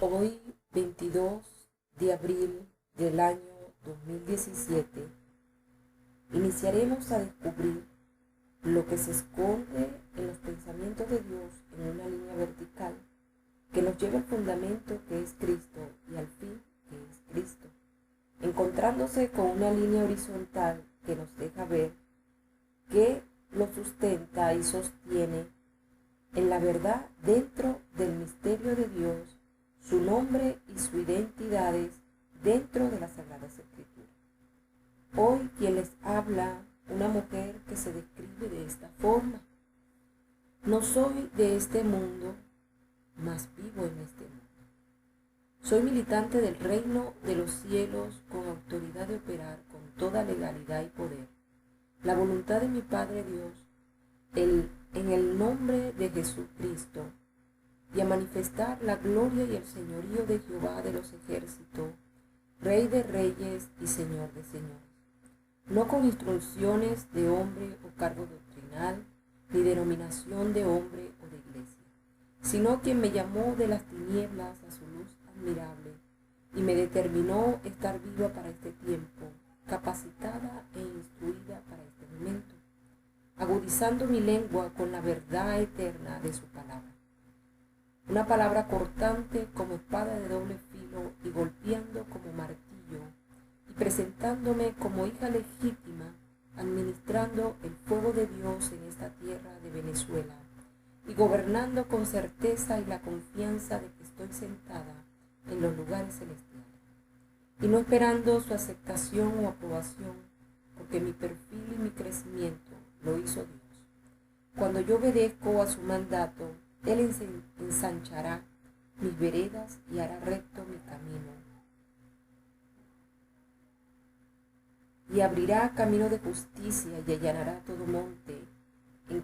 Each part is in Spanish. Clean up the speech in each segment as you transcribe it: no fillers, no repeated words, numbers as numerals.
Hoy, 22 de abril del año 2017, iniciaremos a descubrir lo que se esconde en los pensamientos de Dios en una línea vertical que nos lleva al fundamento que es Cristo y al fin que es Cristo, encontrándose con una línea horizontal que nos deja ver que lo sustenta y sostiene en la verdad dentro del misterio de Dios, su nombre y su identidad dentro de las Sagradas Escrituras. Hoy quien les habla, una mujer que se describe de esta forma: no soy de este mundo, mas vivo en este mundo. Soy militante del reino de los cielos con autoridad de operar con toda legalidad y poder la voluntad de mi Padre Dios en el nombre de Jesucristo, y a manifestar la gloria y el señorío de Jehová de los ejércitos, Rey de reyes y Señor de señores, no con instrucciones de hombre o cargo doctrinal, ni denominación de hombre o de iglesia, sino quien me llamó de las tinieblas a su luz admirable y me determinó estar viva para este tiempo, capacitada e instruida para este momento, agudizando mi lengua con la verdad eterna de su palabra. Una palabra cortante como espada de doble filo y golpeando como martillo, y presentándome como hija legítima, administrando el fuego de Dios en esta tierra de Venezuela, y gobernando con certeza y la confianza de que estoy sentada en los lugares celestiales, y no esperando su aceptación o aprobación, porque mi perfil y mi crecimiento lo hizo Dios. Cuando yo obedezco a su mandato, Él ensanchará mis veredas y hará recto mi camino, y abrirá camino de justicia y allanará todo monte en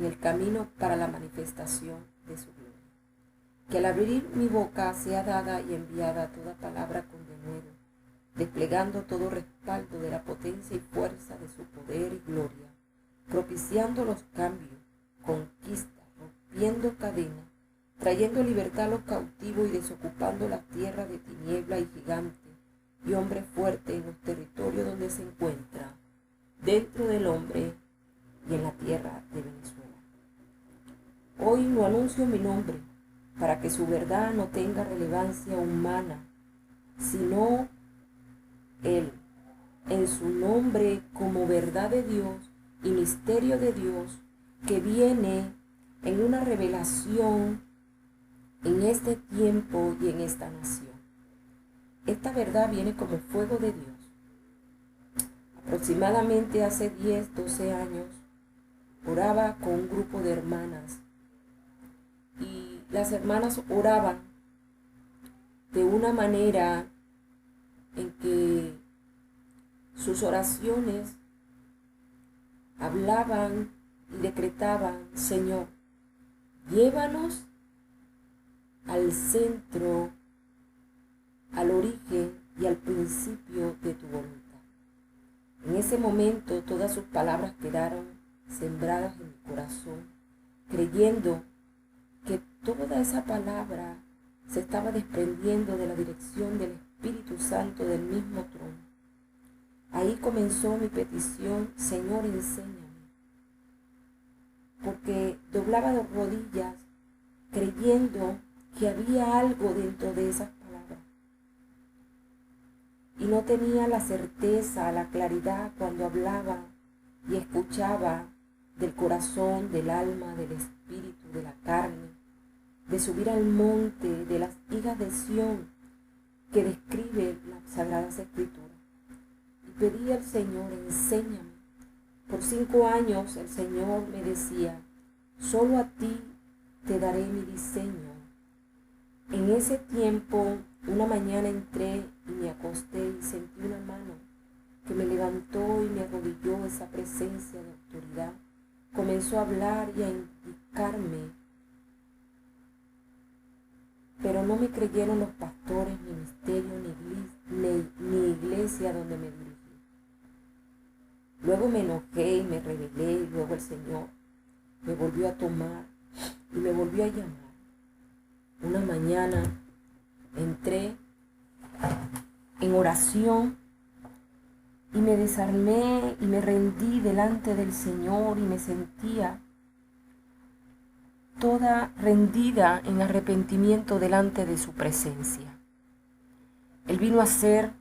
el camino para la manifestación de su gloria. Que al abrir mi boca sea dada y enviada toda palabra con denuedo, desplegando todo respaldo de la potencia y fuerza de su poder y gloria, propiciando los cambios, conquistas, rompiendo cadenas, trayendo libertad a los cautivos y desocupando las tierras de tiniebla y gigante y hombre fuerte en los territorios donde se encuentra, dentro del hombre y en la tierra de Venezuela. Hoy no anuncio mi nombre para que su verdad no tenga relevancia humana, sino Él, en su nombre como verdad de Dios y misterio de Dios, que viene en una revelación en este tiempo y en esta nación. Esta verdad viene como fuego de Dios. Aproximadamente hace 10, 12 años, oraba con un grupo de hermanas, y las hermanas oraban de una manera en que sus oraciones hablaban y decretaban: Señor, llévanos al centro, al origen y al principio de tu voluntad. En ese momento todas sus palabras quedaron sembradas en mi corazón, creyendo que toda esa palabra se estaba desprendiendo de la dirección del Espíritu Santo del mismo trono. Ahí comenzó mi petición: Señor, enséñame, porque doblaba las rodillas creyendo que había algo dentro de esas palabras, y no tenía la certeza, la claridad cuando hablaba y escuchaba del corazón, del alma, del espíritu, de la carne, de subir al monte de las hijas de Sión que describe las Sagradas Escrituras. Y pedí al Señor: enséñame. Por 5 años el Señor me decía: solo a ti te daré mi diseño. En ese tiempo, una mañana entré y me acosté y sentí una mano que me levantó y me arrodilló. Esa presencia de autoridad comenzó a hablar y a indicarme, pero no me creyeron los pastores, ni ministerio, ni iglesia donde me dirigí. Luego me enojé y me rebelé, y luego el Señor me volvió a tomar y me volvió a llamar. una mañana entré en oración y me desarmé y me rendí delante del Señor y me sentía toda rendida en arrepentimiento delante de su presencia. Él vino a ser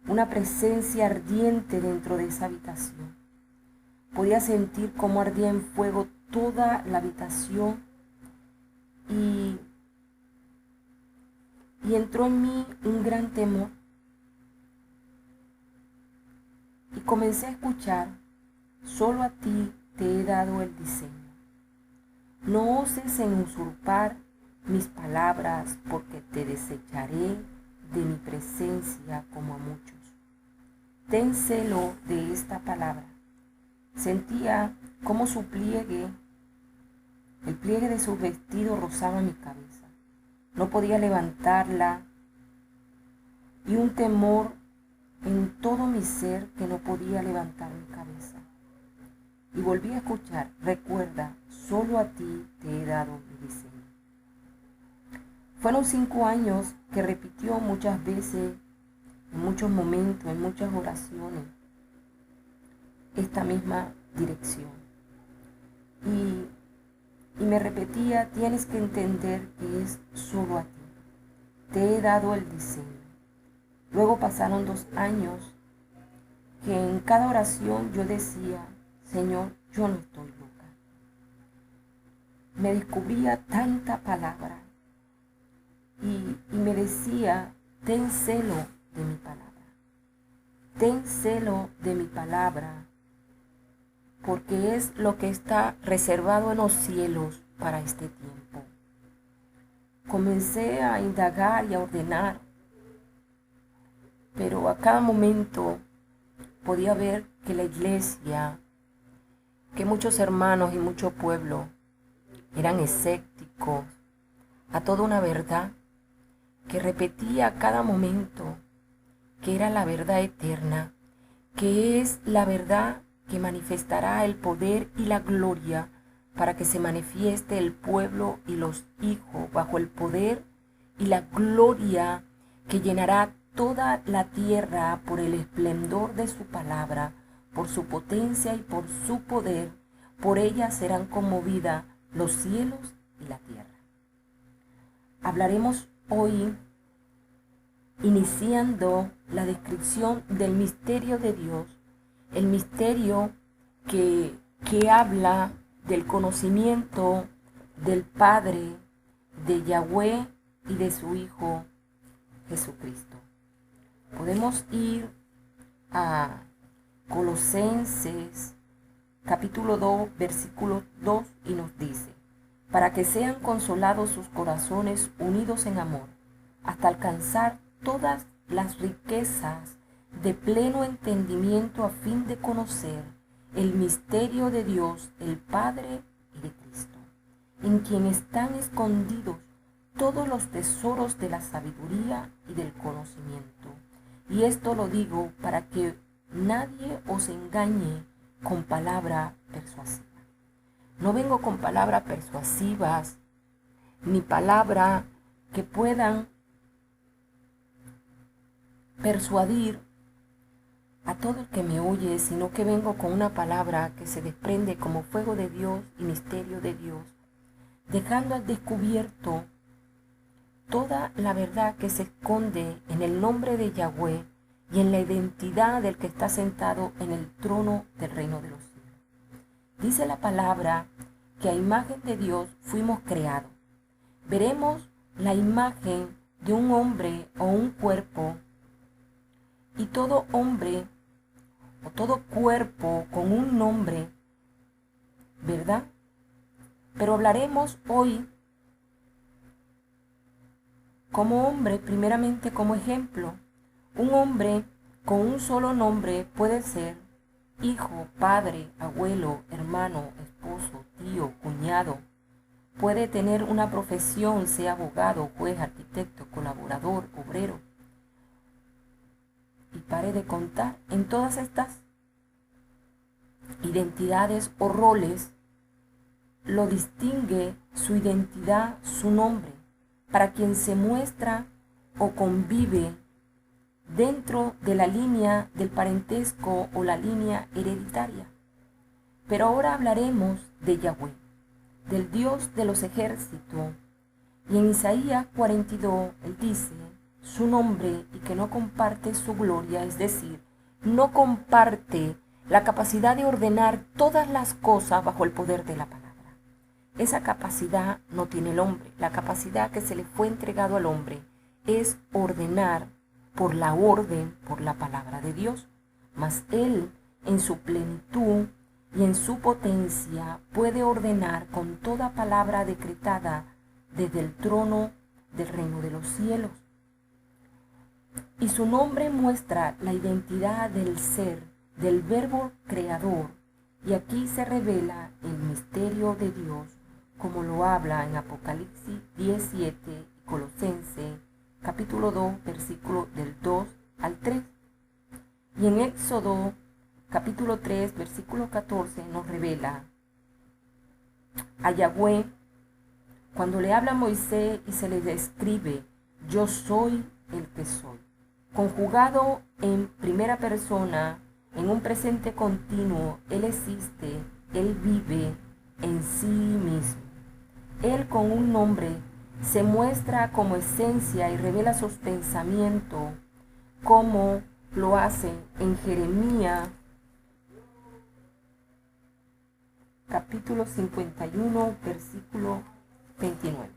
una presencia ardiente dentro de esa habitación. Podía sentir cómo ardía en fuego toda la habitación y entró en mí un gran temor. Y comencé a escuchar: solo a ti te he dado el diseño. No oses en usurpar mis palabras, porque te desecharé de mi presencia como a muchos. Ten celo de esta palabra. Sentía cómo su pliegue, el pliegue de su vestido rozaba mi cabeza. No podía levantarla y un temor en todo mi ser que no podía levantar mi cabeza. Y volví a escuchar: recuerda, solo a ti te he dado mi diseño. Fueron 5 años que repitió muchas veces, en muchos momentos, en muchas oraciones, esta misma dirección. Y me repetía: tienes que entender que es solo a ti. Te he dado el diseño. Luego pasaron 2 años que en cada oración yo decía: Señor, yo no estoy loca. Me descubría tanta palabra y me decía: ten celo de mi palabra. Ten celo de mi palabra, porque es lo que está reservado en los cielos para este tiempo. Comencé a indagar y a ordenar, pero a cada momento podía ver que la iglesia, que muchos hermanos y mucho pueblo eran escépticos a toda una verdad que repetía a cada momento que era la verdad eterna, que es la verdad que manifestará el poder y la gloria para que se manifieste el pueblo y los hijos bajo el poder y la gloria que llenará toda la tierra por el esplendor de su palabra, por su potencia y por su poder. Por ella serán conmovidas los cielos y la tierra. Hablaremos hoy iniciando la descripción del misterio de Dios, el misterio que habla del conocimiento del Padre, de Yahweh y de su Hijo Jesucristo. Podemos ir a Colosenses capítulo 2, versículo 2 y nos dice: para que sean consolados sus corazones unidos en amor, hasta alcanzar todas las riquezas de pleno entendimiento, a fin de conocer el misterio de Dios, el Padre, y de Cristo, en quien están escondidos todos los tesoros de la sabiduría y del conocimiento. Y esto lo digo para que nadie os engañe con palabra persuasiva. No vengo con palabras persuasivas, ni palabras que puedan persuadir a todo el que me oye, sino que vengo con una palabra que se desprende como fuego de Dios y misterio de Dios, dejando al descubierto toda la verdad que se esconde en el nombre de Yahweh y en la identidad del que está sentado en el trono del reino de los cielos. Dice la palabra que a imagen de Dios fuimos creados. Veremos la imagen de un hombre o un cuerpo, y todo hombre o todo cuerpo con un nombre, ¿verdad? Pero hablaremos hoy como hombre, primeramente como ejemplo. Un hombre con un solo nombre puede ser hijo, padre, abuelo, hermano, esposo, tío, cuñado. Puede tener una profesión, sea abogado, juez, arquitecto, colaborador, obrero. Y pare de contar. En todas estas identidades o roles lo distingue su identidad, su nombre, para quien se muestra o convive dentro de la línea del parentesco o la línea hereditaria. Pero ahora hablaremos de Yahweh, del Dios de los ejércitos. Y en Isaías 42 él dice su nombre y que no comparte su gloria, es decir, no comparte la capacidad de ordenar todas las cosas bajo el poder de la palabra. Esa capacidad no tiene el hombre. La capacidad que se le fue entregado al hombre es ordenar por la orden, por la palabra de Dios. Mas él, en su plenitud y en su potencia, puede ordenar con toda palabra decretada desde el trono del reino de los cielos. Y su nombre muestra la identidad del ser, del verbo creador. Y aquí se revela el misterio de Dios, como lo habla en Apocalipsis 17 y Colosenses capítulo 2, versículo del 2 al 3. Y en Éxodo capítulo 3, versículo 14 nos revela a Yahweh cuando le habla a Moisés y se le describe: yo soy el que soy. Conjugado en primera persona, en un presente continuo, Él existe, Él vive en sí mismo. Él con un nombre se muestra como esencia y revela sus pensamientos, como lo hace en Jeremías capítulo 51, versículo 29.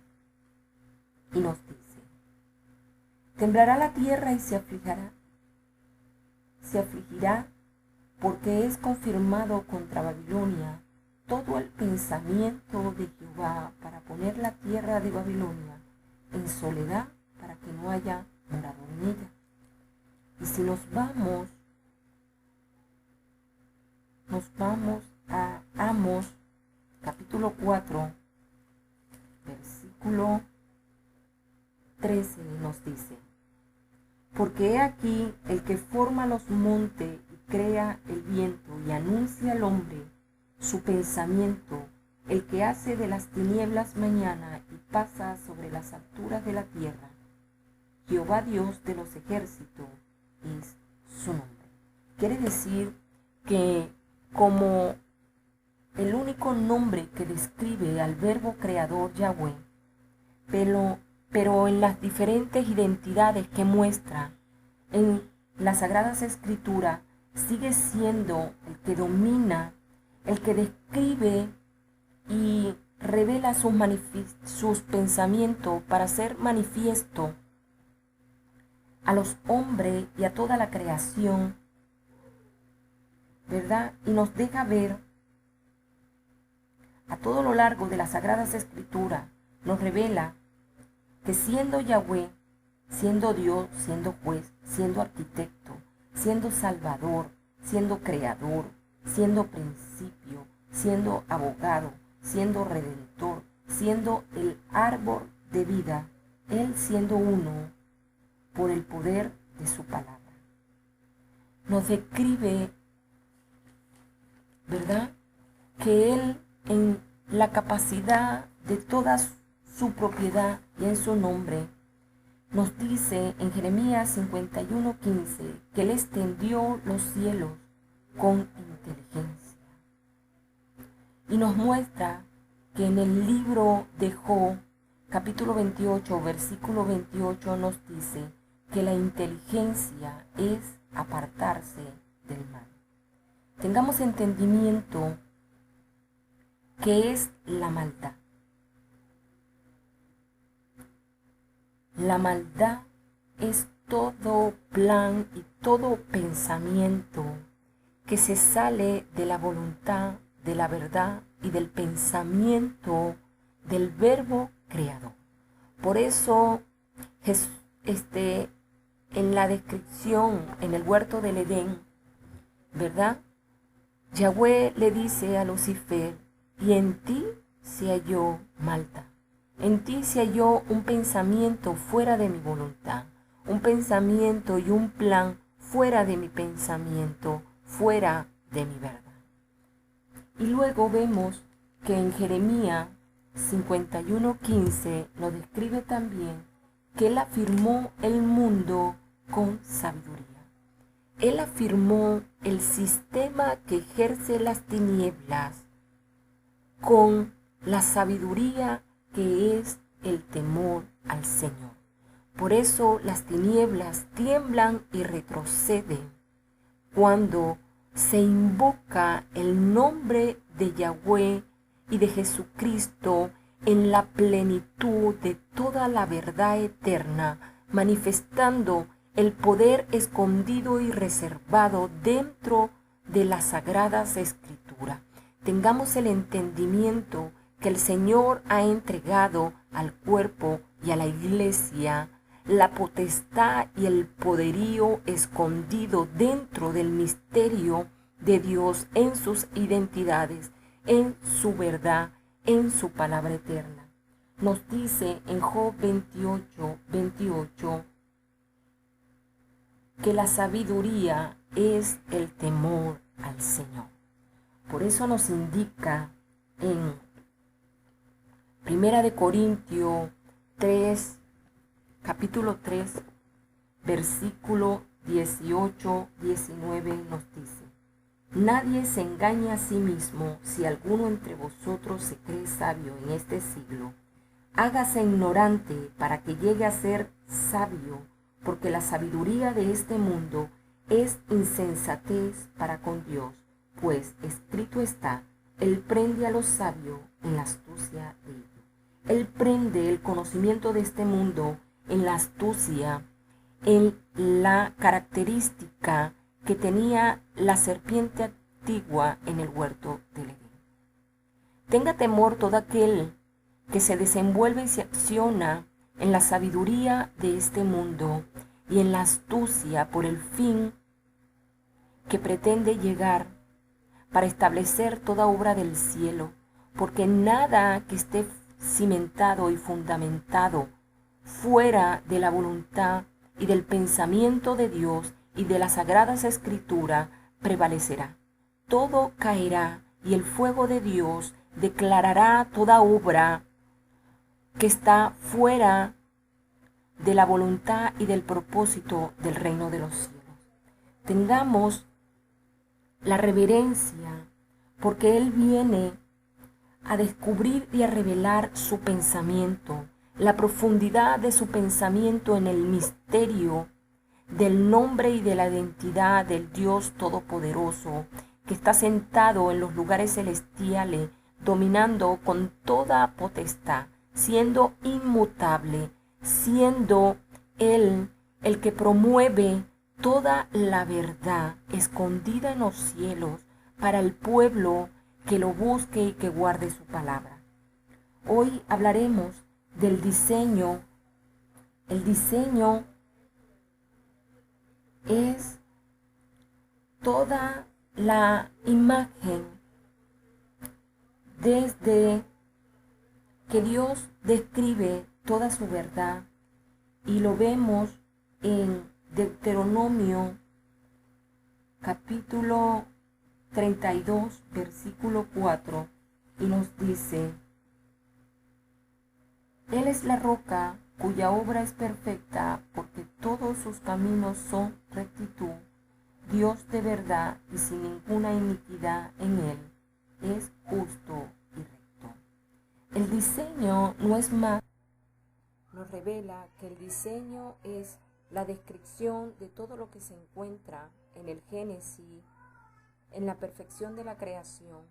Y nos dice: temblará la tierra y se afligirá, porque es confirmado contra Babilonia todo el pensamiento de Jehová para poner la tierra de Babilonia en soledad, para que no haya morador en ella. Y si nos vamos a Amos capítulo 4, versículo 13, nos dice: porque he aquí el que forma los montes y crea el viento y anuncia al hombre su pensamiento, el que hace de las tinieblas mañana y pasa sobre las alturas de la tierra. Jehová Dios de los ejércitos es su nombre. Quiere decir que como el único nombre que describe al verbo creador Yahweh, pero en las diferentes identidades que muestra en las Sagradas Escrituras, sigue siendo el que domina, el que describe y revela sus pensamientos para ser manifiesto a los hombres y a toda la creación, ¿verdad? Y nos deja ver a todo lo largo de las Sagradas Escrituras, nos revela que siendo Yahweh, siendo Dios, siendo juez, siendo arquitecto, siendo salvador, siendo creador, siendo principio, siendo abogado, siendo redentor, siendo el árbol de vida, Él siendo uno por el poder de su palabra. Nos describe, ¿verdad?, que Él en la capacidad de toda su propiedad y en su nombre, nos dice en Jeremías 51:15 que Él extendió los cielos con inteligencia. Y nos muestra que en el libro de Job, capítulo 28, versículo 28, nos dice que la inteligencia es apartarse del mal. Tengamos entendimiento que es la maldad. La maldad es todo plan y todo pensamiento que se sale de la voluntad, de la verdad y del pensamiento del verbo creador. Por eso, en la descripción en el huerto del Edén, ¿verdad?, Yahweh le dice a Lucifer: y en ti se halló maldad. En ti se halló un pensamiento fuera de mi voluntad, un pensamiento y un plan fuera de mi pensamiento, fuera de mi verdad. Y luego vemos que en Jeremías 51:15 nos describe también que Él afirmó el mundo con sabiduría. Él afirmó el sistema que ejerce las tinieblas con la sabiduría que es el temor al Señor. Por eso las tinieblas tiemblan y retroceden cuando se invoca el nombre de Yahweh y de Jesucristo en la plenitud de toda la verdad eterna, manifestando el poder escondido y reservado dentro de las sagradas escrituras. Tengamos el entendimiento que el Señor ha entregado al cuerpo y a la iglesia la potestad y el poderío escondido dentro del misterio de Dios en sus identidades, en su verdad, en su palabra eterna. Nos dice en Job 28:28 que la sabiduría es el temor al Señor. Por eso nos indica en 1 Corintios 3, capítulo 3, versículo 18-19 nos dice: Nadie se engaña a sí mismo. Si alguno entre vosotros se cree sabio en este siglo, hágase ignorante para que llegue a ser sabio, porque la sabiduría de este mundo es insensatez para con Dios, pues escrito está: Él prende a los sabios en la astucia de ellos. Él prende el conocimiento de este mundo en la astucia, en la característica que tenía la serpiente antigua en el huerto del Edén. Tenga temor todo aquel que se desenvuelve y se acciona en la sabiduría de este mundo y en la astucia por el fin que pretende llegar para establecer toda obra del cielo, porque nada que esté cimentado y fundamentado fuera de la voluntad y del pensamiento de Dios y de las sagradas escrituras prevalecerá. Todo caerá y el fuego de Dios declarará toda obra que está fuera de la voluntad y del propósito del reino de los cielos. Tengamos la reverencia, porque Él viene a descubrir y a revelar su pensamiento, la profundidad de su pensamiento en el misterio del nombre y de la identidad del Dios Todopoderoso, que está sentado en los lugares celestiales, dominando con toda potestad, siendo inmutable, siendo Él el que promueve toda la verdad escondida en los cielos para el pueblo que lo busque y que guarde su palabra. Hoy hablaremos del diseño. El diseño es toda la imagen desde que Dios describe toda su verdad, y lo vemos en Deuteronomio capítulo 32, versículo 4, y nos dice: Él es la roca cuya obra es perfecta, porque todos sus caminos son rectitud. Dios de verdad y sin ninguna iniquidad en él, es justo y recto. El diseño no es más. Nos revela que el diseño es la descripción de todo lo que se encuentra en el Génesis, en la perfección de la creación,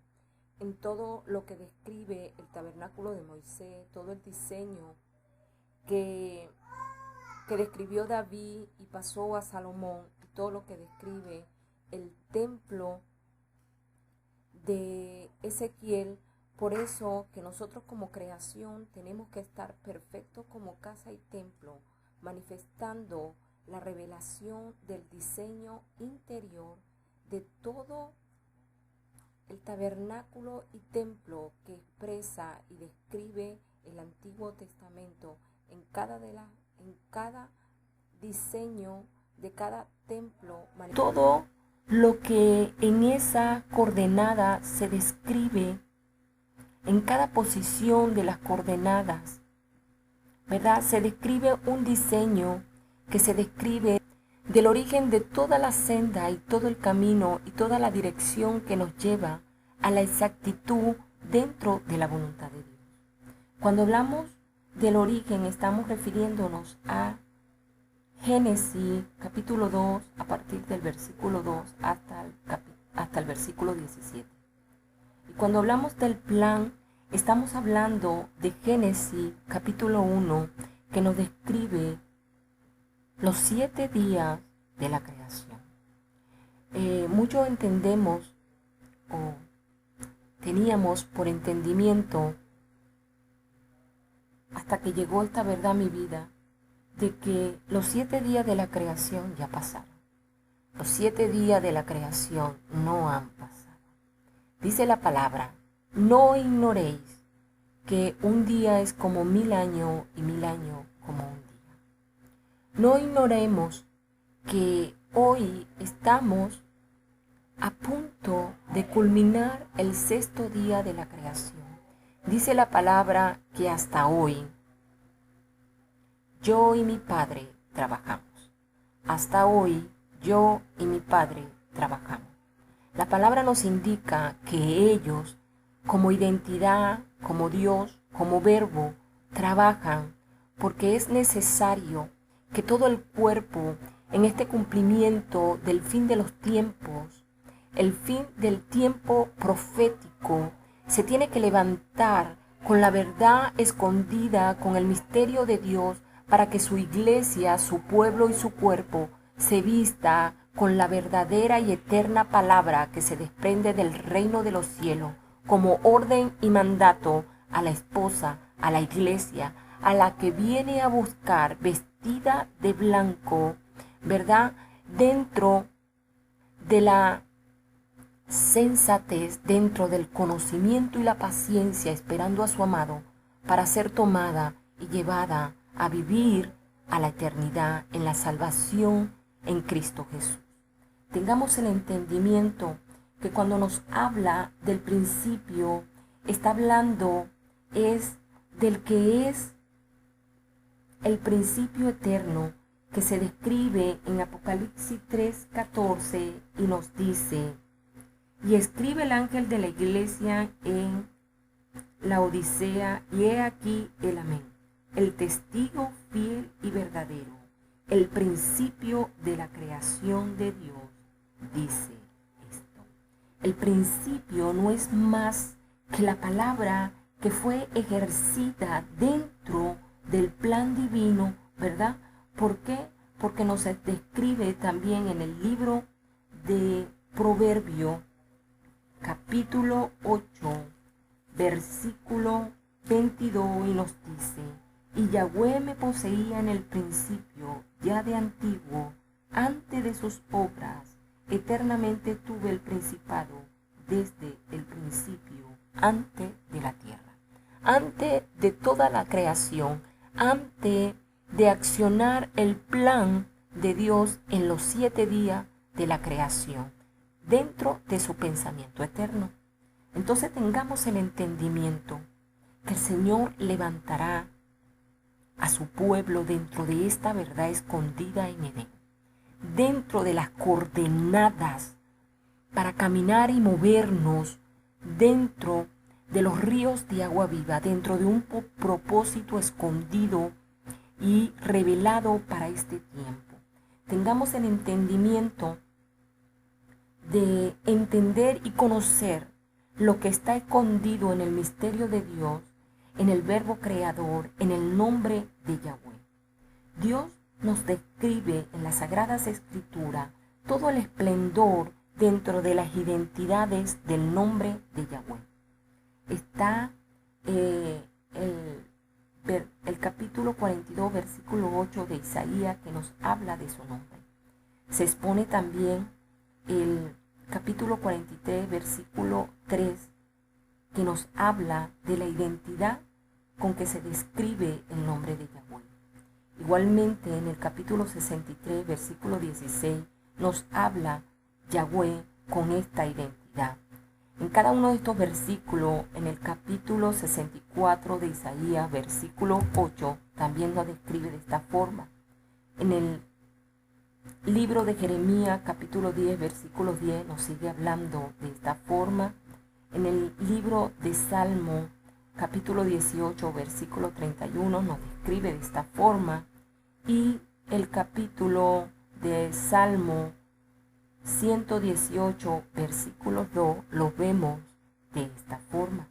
en todo lo que describe el tabernáculo de Moisés, todo el diseño que describió David y pasó a Salomón, y todo lo que describe el templo de Ezequiel. Por eso que nosotros como creación tenemos que estar perfectos como casa y templo, manifestando la revelación del diseño interior de todo el tabernáculo y templo que expresa y describe el Antiguo Testamento en cada diseño de cada templo. Todo lo que en esa coordenada se describe en cada posición de las coordenadas, ¿verdad? Se describe un diseño que se describe del origen de toda la senda y todo el camino y toda la dirección que nos lleva a la exactitud dentro de la voluntad de Dios. Cuando hablamos del origen, estamos refiriéndonos a Génesis capítulo 2, a partir del versículo 2 hasta el versículo 17. Y cuando hablamos del plan, estamos hablando de Génesis capítulo 1, que nos describe los 7 días de la creación. Muchos entendemos o teníamos por entendimiento, hasta que llegó esta verdad a mi vida, de que los 7 días de la creación ya pasaron. Los 7 días de la creación no han pasado. Dice la palabra, no ignoréis que un día es como 1000 años y 1000 años como un día. No ignoremos que hoy estamos a punto de culminar el 6º día de la creación. Dice la palabra que hasta hoy yo y mi Padre trabajamos. Hasta hoy yo y mi Padre trabajamos. La palabra nos indica que ellos, como identidad, como Dios, como verbo, trabajan porque es necesario que todo el cuerpo, en este cumplimiento del fin de los tiempos, el fin del tiempo profético, se tiene que levantar con la verdad escondida, con el misterio de Dios, para que su iglesia, su pueblo y su cuerpo se vista con la verdadera y eterna palabra que se desprende del reino de los cielos, como orden y mandato a la esposa, a la iglesia, a la que viene a buscar vestida de blanco, ¿verdad? Dentro de la sensatez, dentro del conocimiento y la paciencia, esperando a su amado para ser tomada y llevada a vivir a la eternidad en la salvación en Cristo Jesús. Tengamos el entendimiento que cuando nos habla del principio, está hablando es del que es el principio eterno, que se describe en Apocalipsis 3:14 y nos dice: y escribe el ángel de la iglesia en la Odisea, y he aquí el amén, el testigo fiel y verdadero, el principio de la creación de Dios, dice esto. El principio no es más que la palabra que fue ejercida dentro del plan divino, ¿verdad? ¿Por qué? Porque nos describe también en el libro de Proverbio, capítulo 8, versículo 22, y nos dice: y Yahweh me poseía en el principio, ya de antiguo, antes de sus obras, eternamente tuve el principado, desde el principio, antes de la tierra, antes de toda la creación, antes de accionar el plan de Dios en los 7 días de la creación, dentro de su pensamiento eterno. Entonces tengamos el entendimiento que el Señor levantará a su pueblo dentro de esta verdad escondida en Edén, dentro de las coordenadas para caminar y movernos dentro de los ríos de agua viva, dentro de un propósito escondido y revelado para este tiempo. Tengamos el entendimiento de entender y conocer lo que está escondido en el misterio de Dios, en el verbo creador, en el nombre de Yahweh. Dios nos describe en las Sagradas Escrituras todo el esplendor dentro de las identidades del nombre de Yahweh. Está el capítulo 42, versículo 8 de Isaías, que nos habla de su nombre. Se expone también el capítulo 43, versículo 3, que nos habla de la identidad con que se describe el nombre de Yahweh. Igualmente en el capítulo 63, versículo 16, nos habla Yahweh con esta identidad. En cada uno de estos versículos, en el capítulo 64 de Isaías, versículo 8, también nos describe de esta forma. En el libro de Jeremías, capítulo 10, versículo 10, nos sigue hablando de esta forma. En el libro de Salmo, capítulo 18, versículo 31, nos describe de esta forma. Y el capítulo de Salmo 118, versículo 2, lo vemos de esta forma.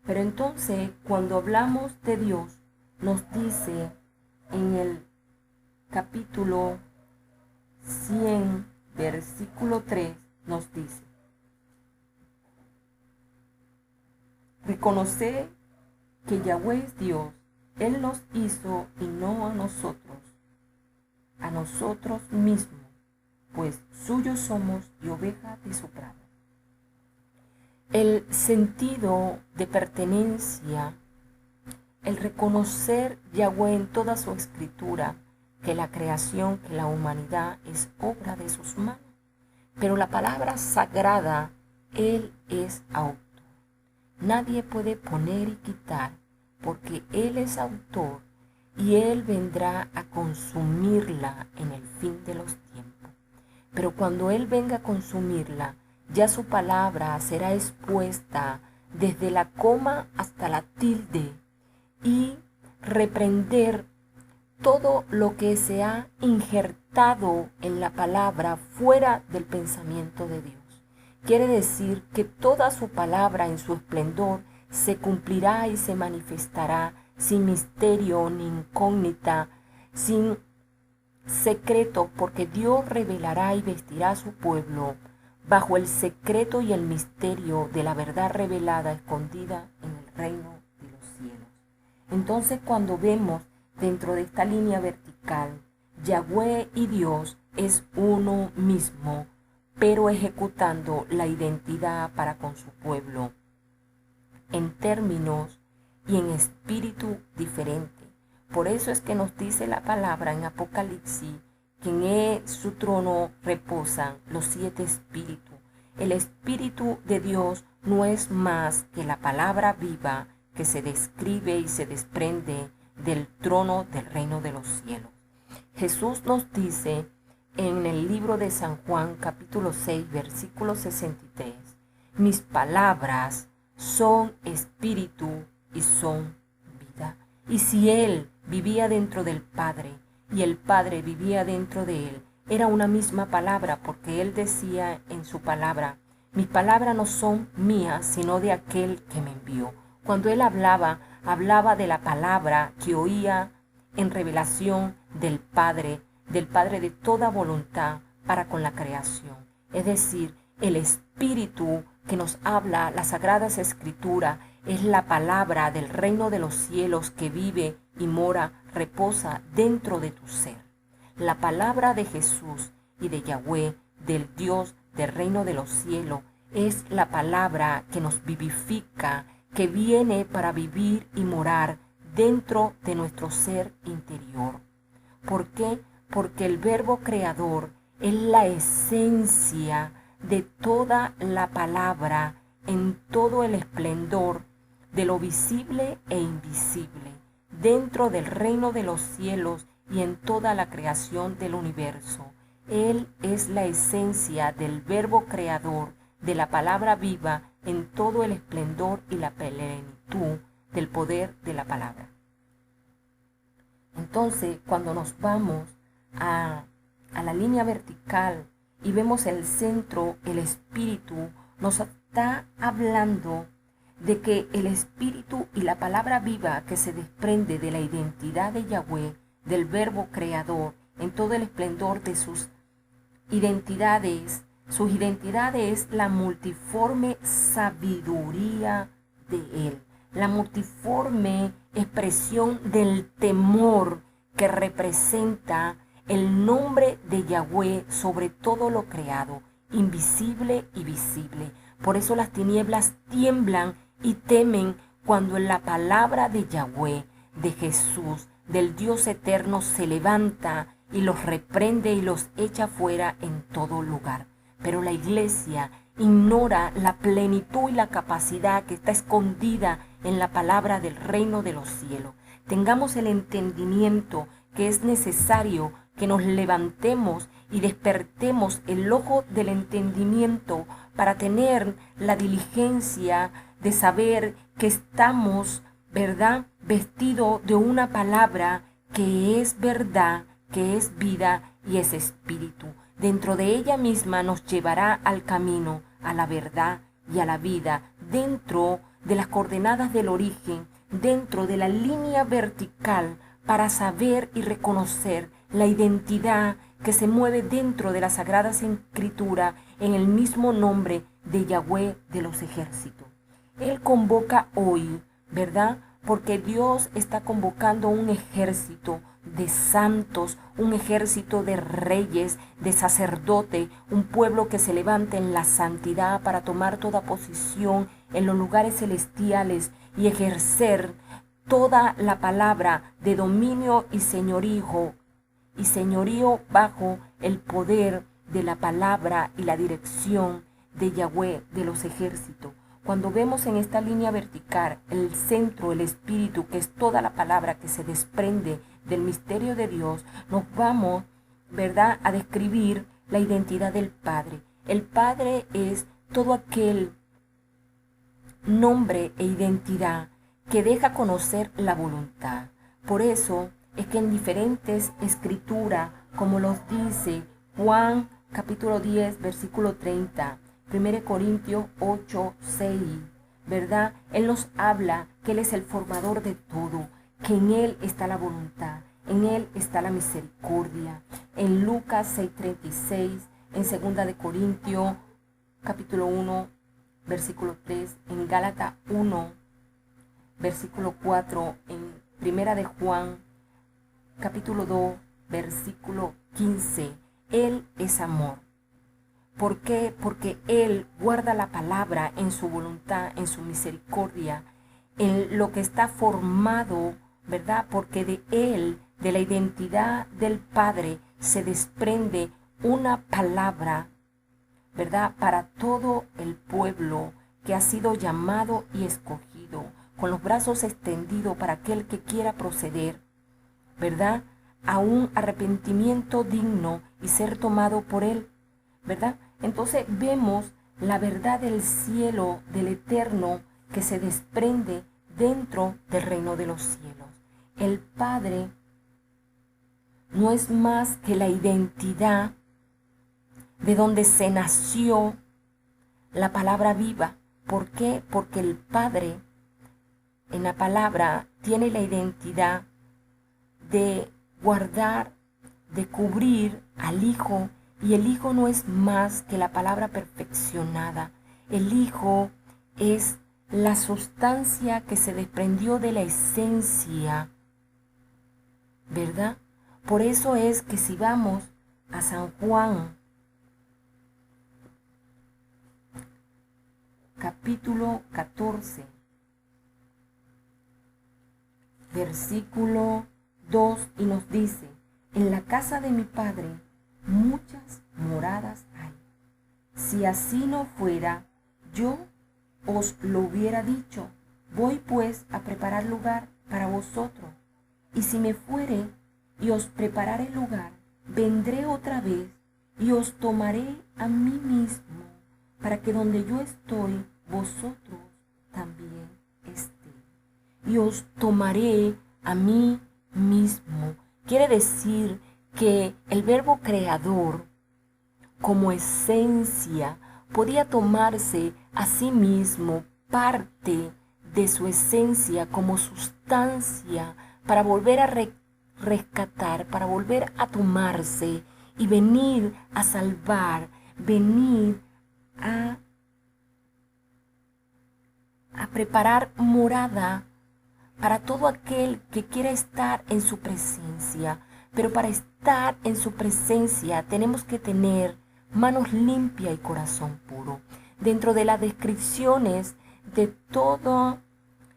Pero entonces, cuando hablamos de Dios, nos dice en el capítulo 100, versículo 3, nos dice: reconocer que Yahweh es Dios, Él nos hizo y no a nosotros mismos, pues suyos somos y ovejas de su prado. El sentido de pertenencia, el reconocer Yahweh en toda su escritura, que la creación, que la humanidad es obra de sus manos. Pero la palabra sagrada, Él es autor. Nadie puede poner y quitar, porque Él es autor y Él vendrá a consumirla en el fin de los tiempos. Pero cuando Él venga a consumirla, ya su palabra será expuesta desde la coma hasta la tilde y reprender todo lo que se ha injertado en la palabra fuera del pensamiento de Dios. Quiere decir que toda su palabra en su esplendor se cumplirá y se manifestará sin misterio ni incógnita, sin secreto, porque Dios revelará y vestirá a su pueblo bajo el secreto y el misterio de la verdad revelada, escondida en el reino de los cielos. Entonces, cuando vemos dentro de esta línea vertical, Yahweh y Dios es uno mismo, pero ejecutando la identidad para con su pueblo en términos y en espíritu diferente. Por eso es que nos dice la palabra en Apocalipsis que en su trono reposan los 7 espíritus. El espíritu de Dios no es más que la palabra viva que se describe y se desprende del trono del reino de los cielos. Jesús nos dice en el libro de San Juan, capítulo 6, versículo 63, mis palabras son espíritu y son vida. Y si Él vivía dentro del Padre y el Padre vivía dentro de Él, era una misma palabra, porque Él decía en su palabra, mis palabras no son mías, sino de aquel que me envió. Cuando Él hablaba de la palabra que oía en revelación del Padre de toda voluntad para con la creación. Es decir, el Espíritu que nos habla las Sagradas Escrituras es la palabra del reino de los cielos que vive y mora, reposa dentro de tu ser. La palabra de Jesús y de Yahweh, del Dios del reino de los cielos, es la palabra que nos vivifica, que viene para vivir y morar dentro de nuestro ser interior. ¿Por qué? Porque el Verbo Creador es la esencia de toda la palabra en todo el esplendor de lo visible e invisible, dentro del reino de los cielos y en toda la creación del universo. Él es la esencia del Verbo Creador, de la palabra viva en todo el esplendor y la plenitud del poder de la palabra. Entonces, cuando nos vamos a la línea vertical y vemos el centro, el espíritu, nos está hablando de que el espíritu y la palabra viva que se desprende de la identidad de Yahweh, del Verbo Creador, en todo el esplendor de sus identidades es la multiforme sabiduría de Él, la multiforme expresión del temor que representa el nombre de Yahweh sobre todo lo creado, invisible y visible. Por eso las tinieblas tiemblan y temen cuando la palabra de Yahweh, de Jesús, del Dios eterno, se levanta y los reprende y los echa fuera en todo lugar. Pero la iglesia ignora la plenitud y la capacidad que está escondida en la palabra del reino de los cielos. Tengamos el entendimiento que es necesario que nos levantemos y despertemos el ojo del entendimiento para tener la diligencia de saber que estamos, ¿verdad?, vestido de una palabra que es verdad, que es vida y es espíritu. Dentro de ella misma nos llevará al camino, a la verdad y a la vida, dentro de las coordenadas del origen, dentro de la línea vertical, para saber y reconocer la identidad que se mueve dentro de las Sagradas Escrituras en el mismo nombre de Yahweh de los ejércitos. Él convoca hoy, ¿verdad? Porque Dios está convocando un ejército de santos, un ejército de reyes, de sacerdotes, un pueblo que se levante en la santidad para tomar toda posición en los lugares celestiales y ejercer toda la palabra de dominio y señorío bajo el poder de la palabra y la dirección de Yahweh de los ejércitos. Cuando vemos en esta línea vertical el centro, el espíritu, que es toda la palabra que se desprende del misterio de Dios, nos vamos, ¿verdad?, a describir la identidad del Padre. El Padre es todo aquel nombre e identidad que deja conocer la voluntad. Por eso es que en diferentes escrituras, como los dice Juan capítulo 10, versículo 30, 1 Corintios 8, 6, ¿verdad? Él nos habla que Él es el formador de todo, que en Él está la voluntad, en Él está la misericordia. En Lucas 6, 36, en 2 Corintios capítulo 1, versículo 3, en Gálatas 1, versículo 4, en Primera de Juan capítulo 2, versículo 15. Él es amor. ¿Por qué? Porque Él guarda la palabra en su voluntad, en su misericordia, en lo que está formado, ¿verdad? Porque de Él, de la identidad del Padre, se desprende una palabra, ¿verdad?, para todo el pueblo que ha sido llamado y escogido, con los brazos extendidos para aquel que quiera proceder, ¿verdad?, a un arrepentimiento digno y ser tomado por Él, ¿verdad? Entonces vemos la verdad del cielo, del eterno, que se desprende dentro del reino de los cielos. El Padre no es más que la identidad de donde se nació la palabra viva. ¿Por qué? Porque el Padre en la palabra tiene la identidad de guardar, de cubrir al Hijo, y el Hijo no es más que la palabra perfeccionada. El Hijo es la sustancia que se desprendió de la esencia, ¿verdad? Por eso es que si vamos a San Juan, capítulo 14, versículo 2, y nos dice: en la casa de mi Padre muchas moradas hay. Si así no fuera, yo os lo hubiera dicho. Voy pues a preparar lugar para vosotros. Y si me fuere y os preparare lugar, vendré otra vez y os tomaré a mí mismo, para que donde yo estoy, vosotros también estéis. Y os tomaré a mí mismo. Quiere decir que el verbo creador, como esencia, podía tomarse a sí mismo parte de su esencia como sustancia para volver a rescatar, para volver a tomarse y venir a salvar, venir a preparar morada para todo aquel que quiera estar en su presencia. Pero para estar en su presencia tenemos que tener manos limpias y corazón puro. Dentro de las descripciones de toda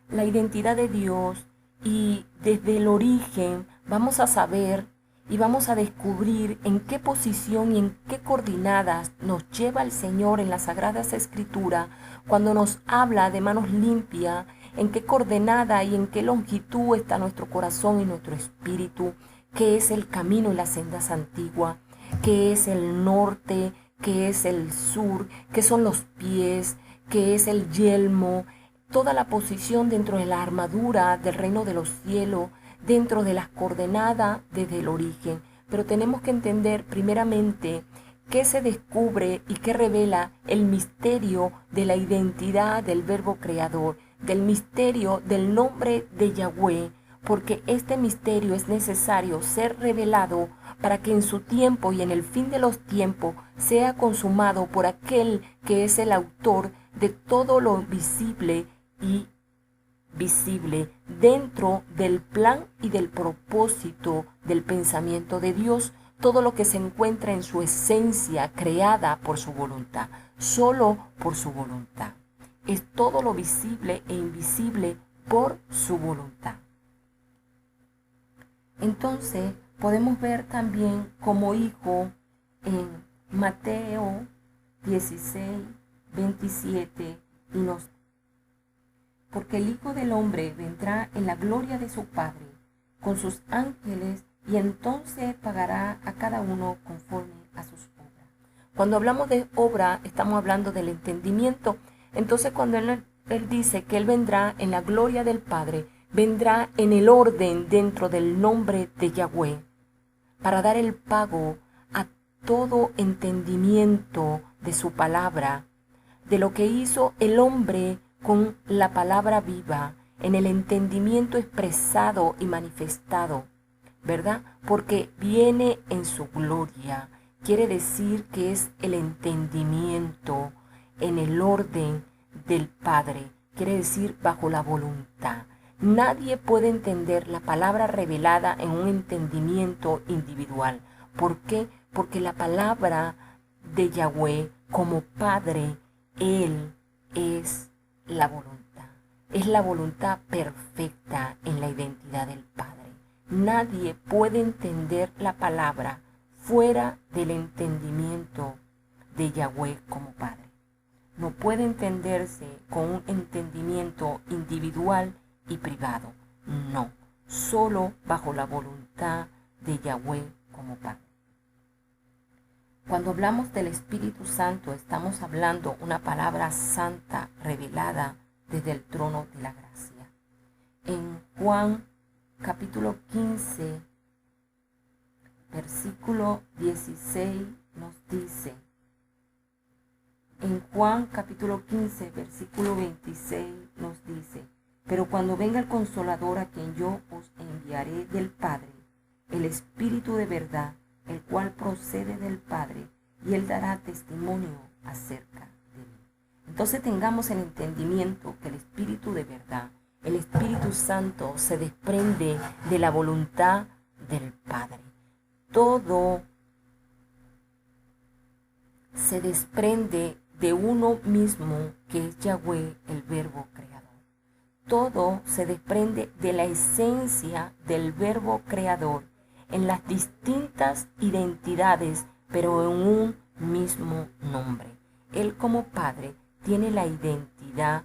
la identidad de Dios y desde el origen, vamos a saber y vamos a descubrir en qué posición y en qué coordenadas nos lleva el Señor en las Sagradas Escrituras cuando nos habla de manos limpias, en qué coordenada y en qué longitud está nuestro corazón y nuestro espíritu, qué es el camino y las sendas antiguas, qué es el norte, qué es el sur, qué son los pies, qué es el yelmo, toda la posición dentro de la armadura del reino de los cielos, dentro de las coordenadas desde el origen. Pero tenemos que entender primeramente qué se descubre y qué revela el misterio de la identidad del Verbo Creador, del misterio del nombre de Yahweh, porque este misterio es necesario ser revelado para que en su tiempo y en el fin de los tiempos sea consumado por aquel que es el autor de todo lo visible y visible dentro del plan y del propósito del pensamiento de Dios, todo lo que se encuentra en su esencia creada por su voluntad, solo por su voluntad. Es todo lo visible e invisible por su voluntad. Entonces podemos ver también como hijo en Mateo 16, 27 y nos porque el Hijo del Hombre vendrá en la gloria de su Padre con sus ángeles y entonces pagará a cada uno conforme a sus obras. Cuando hablamos de obra, estamos hablando del entendimiento. Entonces cuando él dice que Él vendrá en la gloria del Padre, vendrá en el orden dentro del nombre de Yahweh, para dar el pago a todo entendimiento de su palabra, de lo que hizo el hombre con la palabra viva, en el entendimiento expresado y manifestado, ¿verdad? Porque viene en su gloria. Quiere decir que es el entendimiento en el orden del Padre. Quiere decir bajo la voluntad. Nadie puede entender la palabra revelada en un entendimiento individual. ¿Por qué? Porque la palabra de Yahweh como Padre, Él es la voluntad. Es la voluntad perfecta en la identidad del Padre. Nadie puede entender la palabra fuera del entendimiento de Yahweh como Padre. No puede entenderse con un entendimiento individual y privado. No, solo bajo la voluntad de Yahweh como Padre. Cuando hablamos del Espíritu Santo, estamos hablando una palabra santa revelada desde el trono de la gracia. En Juan capítulo 15, versículo 16 nos dice, en Juan capítulo 15, versículo 26 nos dice, pero cuando venga el Consolador a quien yo os enviaré del Padre, el Espíritu de verdad, el cual procede del Padre, y Él dará testimonio acerca de mí. Entonces tengamos el entendimiento que el Espíritu de verdad, el Espíritu Santo, se desprende de la voluntad del Padre. Todo se desprende de uno mismo, que es Yahweh, el Verbo Creador. Todo se desprende de la esencia del Verbo Creador en las distintas identidades, pero en un mismo nombre. Él como Padre tiene la identidad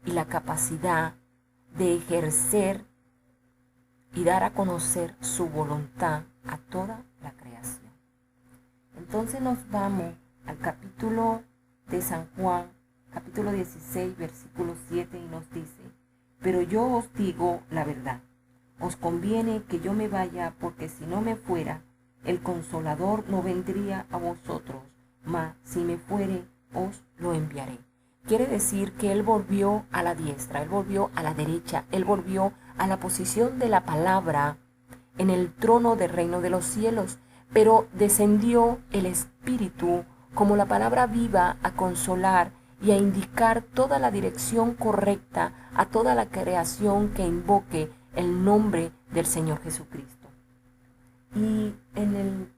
y la capacidad de ejercer y dar a conocer su voluntad a toda la creación. Entonces nos vamos al capítulo de San Juan, capítulo 16, versículo 7, y nos dice, pero yo os digo la verdad, os conviene que yo me vaya, porque si no me fuera, el Consolador no vendría a vosotros, mas si me fuere, os lo enviaré. Quiere decir que Él volvió a la diestra, Él volvió a la derecha, Él volvió a la posición de la palabra en el trono del reino de los cielos, pero descendió el Espíritu como la palabra viva a consolar y a indicar toda la dirección correcta a toda la creación que invoque el nombre del Señor Jesucristo. Y en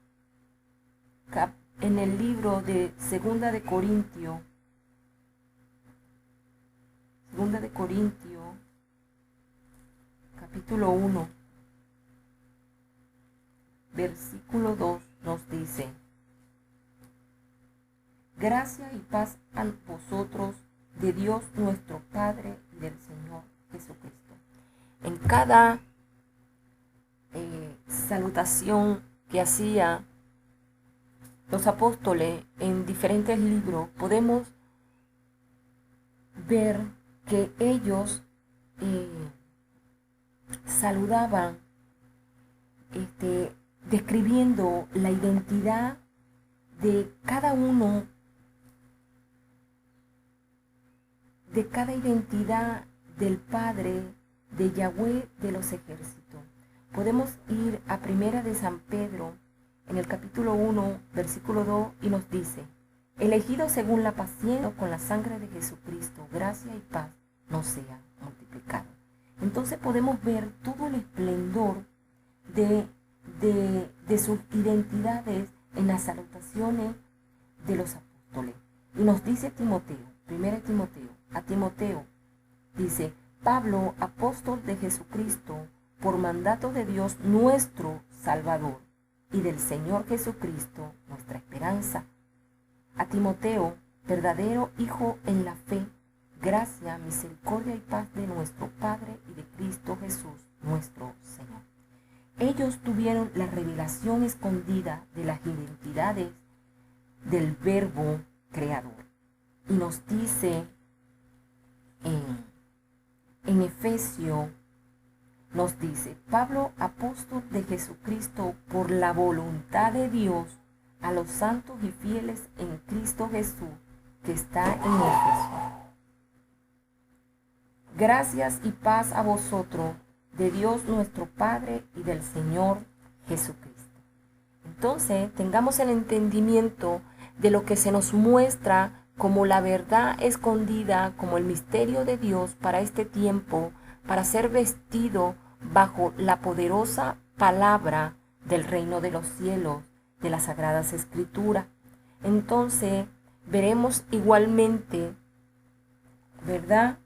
el libro de Segunda de Corintios, capítulo 1, versículo 2 nos dice: gracia y paz a vosotros de Dios nuestro Padre y del Señor Jesucristo. En cada salutación que hacía los apóstoles en diferentes libros, podemos ver que ellos saludaban describiendo la identidad de cada uno, de cada identidad del Padre, de Yahweh de los ejércitos. Podemos ir a Primera de San Pedro, en el capítulo 1, versículo 2, y nos dice: elegido según la paciencia con la sangre de Jesucristo, gracia y paz nos sea multiplicado. Entonces podemos ver todo el esplendor de sus identidades en las salutaciones de los apóstoles. Y nos dice Timoteo, 1 Timoteo, a Timoteo, dice: Pablo, apóstol de Jesucristo, por mandato de Dios nuestro Salvador y del Señor Jesucristo, nuestra esperanza. A Timoteo, verdadero hijo en la fe, gracia, misericordia y paz de nuestro Padre y de Cristo Jesús, nuestro Señor. Ellos tuvieron la revelación escondida de las identidades del Verbo creador. Y nos dice en Efesios, nos dice: Pablo, apóstol de Jesucristo, por la voluntad de Dios, a los santos y fieles en Cristo Jesús, que está en Éfeso. Gracias y paz a vosotros, de Dios nuestro Padre y del Señor Jesucristo. Entonces, tengamos el entendimiento de lo que se nos muestra como la verdad escondida, como el misterio de Dios para este tiempo, para ser vestido bajo la poderosa palabra del reino de los cielos, de las Sagradas Escrituras. Entonces, veremos igualmente, ¿verdad?,